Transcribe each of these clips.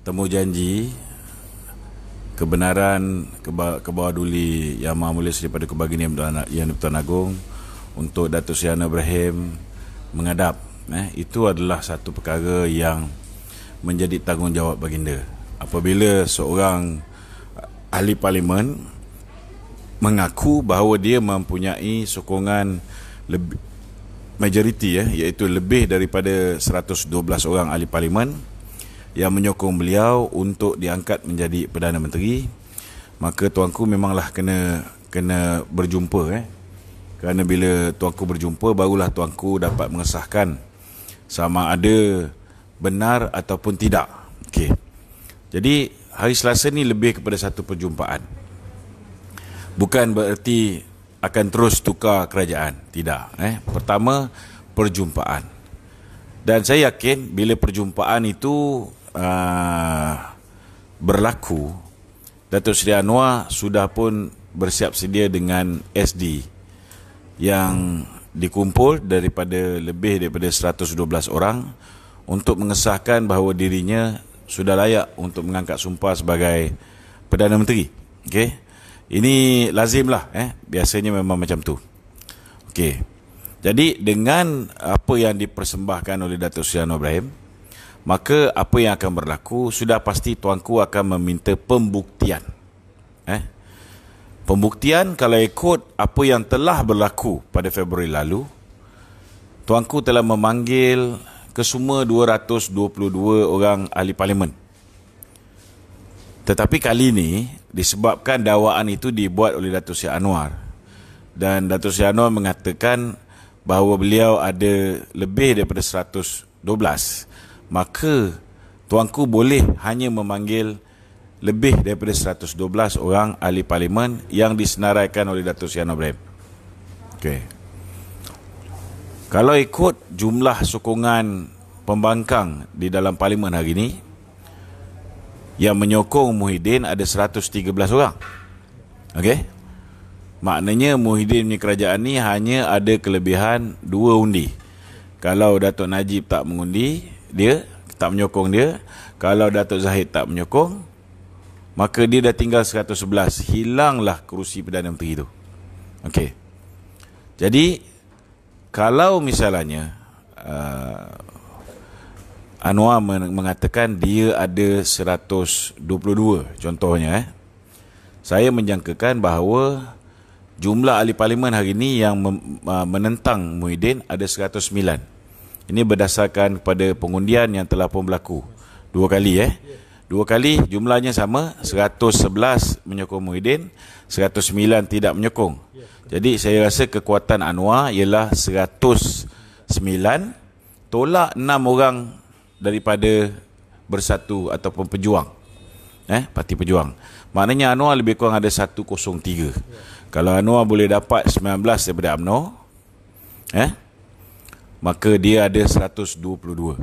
temu janji kebenaran kebawaduli Yang Maha Mulia daripada Kebagingan Yang di-Pertuan Agong untuk Datuk Seri Anwar Ibrahim menghadap. Itu adalah satu perkara yang menjadi tanggungjawab baginda. Apabila seorang ahli parlimen mengaku bahawa dia mempunyai sokongan lebih majoriti, iaitu lebih daripada 112 orang ahli parlimen yang menyokong beliau untuk diangkat menjadi Perdana Menteri, maka tuanku memanglah kena berjumpa. Kerana bila tuanku berjumpa, barulah tuanku dapat mengesahkan sama ada benar ataupun tidak. Okey. Jadi hari Selasa ni lebih kepada satu perjumpaan. Bukan bererti akan terus tukar kerajaan. Tidak. Pertama, perjumpaan. Dan saya yakin bila perjumpaan itu berlaku, Datuk Seri Anwar sudah pun bersiap sedia dengan SD yang dikumpul lebih daripada 112 orang untuk mengesahkan bahawa dirinya sudah layak untuk mengangkat sumpah sebagai Perdana Menteri. Okey. Ini lazimlah, biasanya memang macam tu. Okey. Jadi dengan apa yang dipersembahkan oleh Datuk Seri Anwar Ibrahim, maka apa yang akan berlaku, sudah pasti tuanku akan meminta pembuktian. Pembuktian kalau ikut apa yang telah berlaku pada Februari lalu, tuanku telah memanggil kesemua 222 orang ahli parlimen. Tetapi kali ini, disebabkan dakwaan itu dibuat oleh Datuk Seri Anwar, dan Datuk Seri Anwar mengatakan bahawa beliau ada lebih daripada 112, maka tuanku boleh hanya memanggil lebih daripada 112 orang ahli parlimen yang disenaraikan oleh Datuk Seri Anwar Ibrahim. Okey. Kalau ikut jumlah sokongan pembangkang di dalam parlimen hari ini, yang menyokong Muhyiddin ada 113 orang. Okey. Maknanya Muhyiddin punya kerajaan ni hanya ada kelebihan 2 undi. Kalau Datuk Najib tak mengundi, dia tak menyokong dia. Kalau Datuk Zahid tak menyokong, maka dia dah tinggal 111. Hilanglah kerusi Perdana Menteri itu. Okey. Jadi kalau misalnya Anwar mengatakan dia ada 122 contohnya, saya menjangkakan bahawa jumlah ahli parlimen hari ini yang menentang Muhyiddin ada 109. Ini berdasarkan kepada pengundian yang telah pun berlaku 2 kali. 2 kali jumlahnya sama, 111 menyokong Muhyiddin, 109 tidak menyokong. Jadi saya rasa kekuatan Anwar ialah 109 tolak 6 orang daripada Bersatu ataupun Pejuang, Parti Pejuang. Maknanya Anwar lebih kurang ada 103. Kalau Anwar boleh dapat 19 daripada UMNO, maka dia ada 122.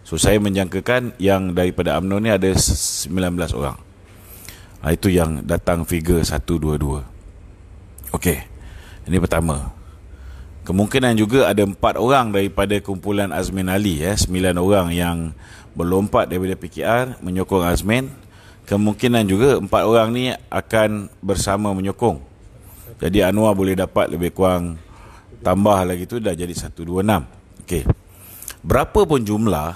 So saya menjangkakan yang daripada UMNO ni ada 19 orang. Itu yang datang figure 122. Okey. Ini pertama. Kemungkinan juga ada 4 orang daripada kumpulan Azmin Ali, 9 orang yang berlompat daripada PKR menyokong Azmin. Kemungkinan juga 4 orang ni akan bersama menyokong. Jadi Anwar boleh dapat lebih kurang, tambah lagi tu dah jadi 126. Okey. Berapa pun jumlah,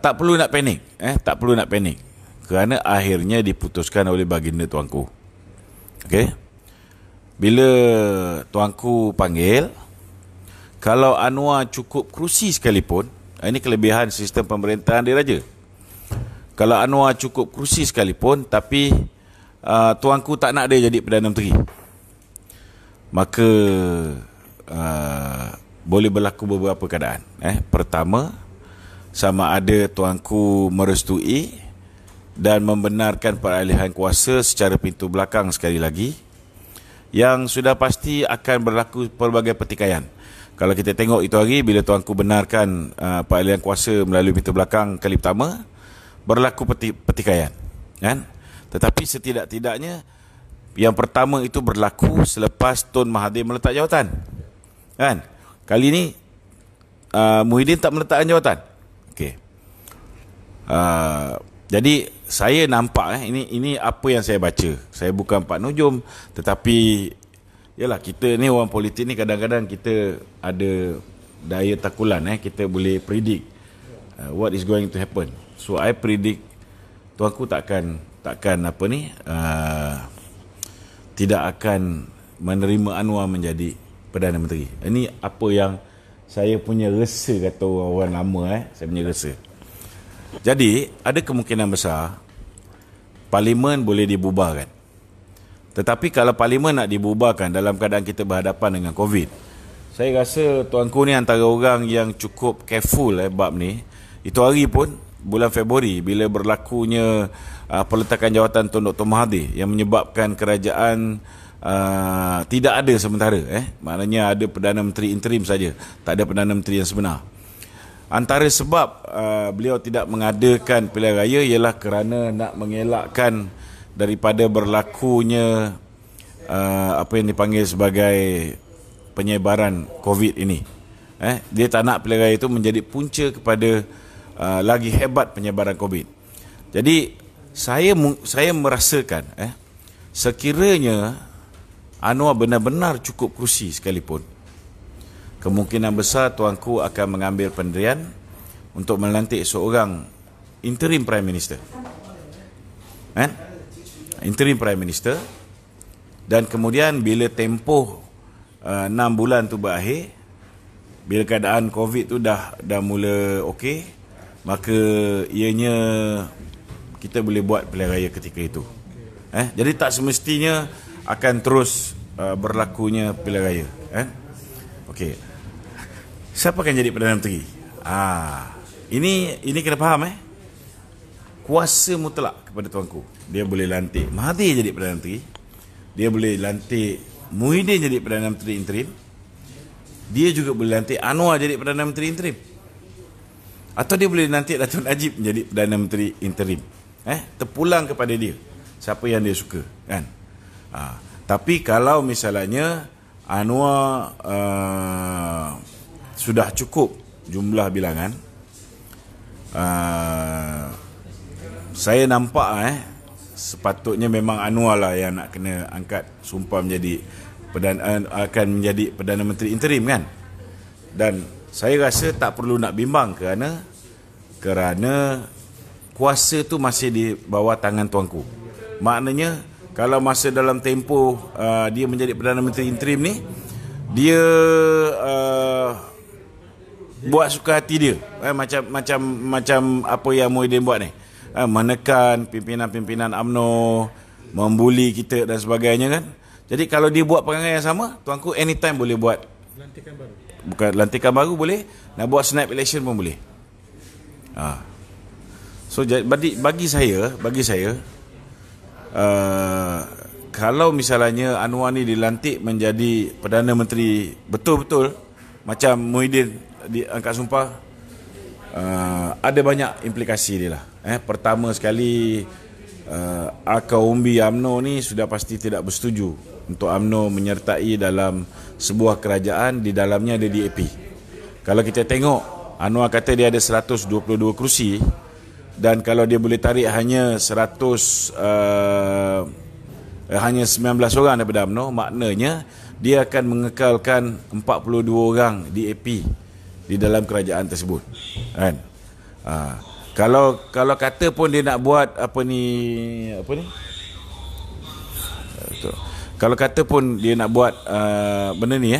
tak perlu nak panik, tak perlu nak panik, kerana akhirnya diputuskan oleh baginda tuanku. Okey. Bila tuanku panggil, kalau Anwar cukup kerusi sekalipun, ini kelebihan sistem pemerintahan diraja. Kalau Anwar cukup kerusi sekalipun, tapi tuanku tak nak dia jadi Perdana Menteri, maka boleh berlaku beberapa keadaan. Pertama, sama ada tuanku merestui dan membenarkan peralihan kuasa secara pintu belakang sekali lagi, yang sudah pasti akan berlaku pelbagai pertikaian. Kalau kita tengok itu hari, bila tuanku benarkan peralihan kuasa melalui pintu belakang kali pertama, berlaku pertikaian, Tetapi setidak-tidaknya yang pertama itu berlaku selepas Tun Mahathir meletak jawatan, Kali ni Muhyiddin tak meletakkan jawatan. Okey. Jadi saya nampak ini apa yang saya baca. Saya bukan Pak Nujum, tetapi yalah, kita ni orang politik ni kadang-kadang kita ada daya takulan, kita boleh predict what is going to happen. So I predict tuanku takkan apa ni tidak akan menerima Anwar menjadi Perdana Menteri. Ini apa yang saya punya rasa, kata orang lama, saya punya rasa. Jadi ada kemungkinan besar Parlimen boleh dibubarkan. Tetapi kalau Parlimen nak dibubarkan dalam keadaan kita berhadapan dengan COVID, saya rasa tuanku ni antara orang yang cukup careful bab ni. Itu hari pun bulan Februari bila berlakunya peletakan jawatan Tun Dr. Mahathir yang menyebabkan kerajaan tidak ada sementara, maknanya ada Perdana Menteri interim saja, tak ada Perdana Menteri yang sebenar. Antara sebab beliau tidak mengadakan pilihan raya ialah kerana nak mengelakkan daripada berlakunya apa yang dipanggil sebagai penyebaran COVID ini. Dia tak nak pilihan raya itu menjadi punca kepada lagi hebat penyebaran COVID. Jadi saya merasakan sekiranya Anwar benar-benar cukup kerusi sekalipun, kemungkinan besar tuanku akan mengambil pendirian untuk melantik seorang interim Prime Minister. Interim Prime Minister. Dan kemudian bila tempoh 6 bulan tu berakhir, bila keadaan COVID tu dah mula okey, maka ianya kita boleh buat pilihan raya ketika itu. Jadi tak semestinya akan terus berlakunya pilihan raya. Okey. Siapa akan jadi Perdana Menteri? Ini kena faham. Kuasa mutlak kepada tuanku. Dia boleh lantik Mahathir jadi Perdana Menteri. Dia boleh lantik Muhyiddin jadi Perdana Menteri interim. Dia juga boleh lantik Anwar jadi Perdana Menteri interim. Atau dia boleh lantik Datuk Najib menjadi Perdana Menteri interim. Terpulang kepada dia, siapa yang dia suka, kan? Tapi kalau misalnya Anwar sudah cukup jumlah bilangan, saya nampak sepatutnya memang Anwar lah yang nak kena angkat sumpah menjadi akan menjadi Perdana Menteri interim, kan? Dan saya rasa tak perlu nak bimbang kerana kuasa tu masih di bawah tangan tuanku. Maknanya kalau masa dalam tempoh dia menjadi Perdana Menteri interim ni, dia buat suka hati dia, macam apa yang Muhyiddin buat ni, menekan pimpinan-pimpinan UMNO, membuli kita dan sebagainya, kan. Jadi kalau dia buat perangai yang sama, tuanku anytime boleh buat lantikan baru. Bukan lantikan baru boleh, nak buat snap election pun boleh. So bagi saya kalau misalnya Anwar ni dilantik menjadi Perdana Menteri betul-betul macam Muhyiddin diangkat sumpah, ada banyak implikasi dia lah. Pertama sekali, akar umbi UMNO ni sudah pasti tidak bersetuju untuk UMNO menyertai dalam sebuah kerajaan di dalamnya ada DAP. Kalau kita tengok, Anwar kata dia ada 122 kerusi, dan kalau dia boleh tarik hanya 19 orang daripada UMNO, maknanya dia akan mengekalkan 42 orang DAP di dalam kerajaan tersebut, kan? Kalau kata pun dia nak buat apa ni kalau kata pun dia nak buat benda ni,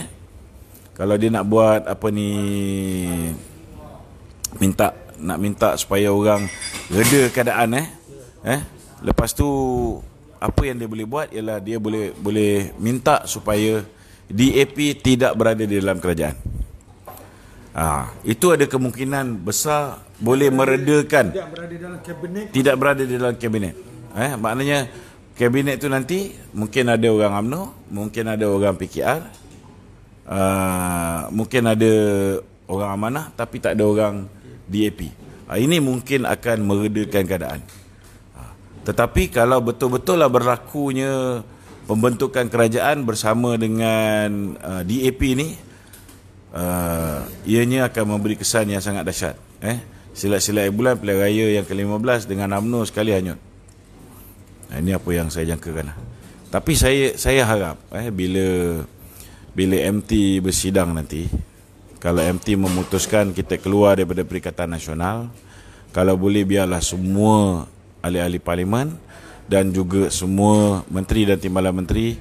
kalau dia nak buat apa ni, minta supaya orang reda keadaan, lepas tu apa yang dia boleh buat ialah dia boleh minta supaya DAP tidak berada di dalam kerajaan. Itu ada kemungkinan besar boleh meredakan, tidak berada di dalam kabinet. Maknanya kabinet tu nanti mungkin ada orang UMNO, mungkin ada orang PKR, mungkin ada orang amanah, tapi tak ada orang DAP. Ini mungkin akan meredakan keadaan. Tetapi kalau betul-betul berlakunya pembentukan kerajaan bersama dengan DAP ni, ianya akan memberi kesan yang sangat dahsyat. silat-silat bulan pilihan raya yang ke-15 dengan UMNO sekali hanyut. Ini apa yang saya jangkakan. Tapi saya harap bila MT bersidang nanti, kalau MT memutuskan kita keluar daripada Perikatan Nasional, kalau boleh biarlah semua ahli-ahli parlimen dan juga semua menteri dan timbalan menteri,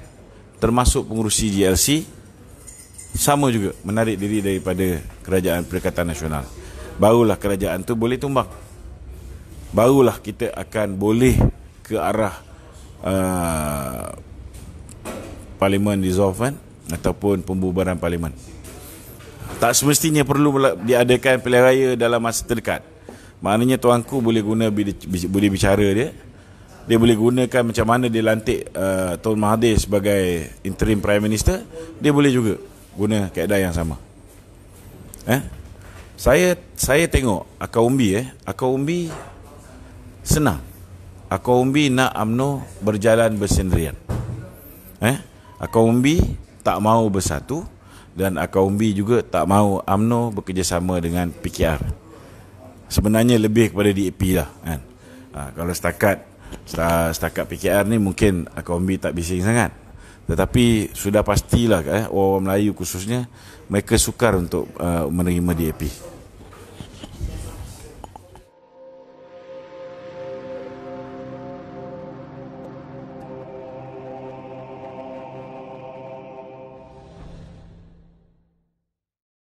termasuk pengurusi GLC, sama juga menarik diri daripada Kerajaan Perikatan Nasional. Barulah kerajaan tu boleh tumbang. Barulah kita akan boleh ke arah parlimen dissolvement ataupun pembubaran parlimen. Tak semestinya perlu diadakan pilihan raya dalam masa terdekat. Maknanya tuanku boleh boleh bicara dia. Dia boleh gunakan macam mana dia lantik Tun Mahathir sebagai interim prime minister. Dia boleh juga guna kaedah yang sama. Saya tengok akar umbi senang. Akar umbi nak UMNO berjalan bersendirian. Akar umbi tak mahu bersatu, dan akar umbi juga tak mahu UMNO bekerjasama dengan PKR. Sebenarnya lebih kepada DAP lah kan. Kalau setakat PKR ni mungkin akar umbi tak bising sangat. Tetapi sudah pastilah orang Melayu khususnya mereka sukar untuk menerima DAP.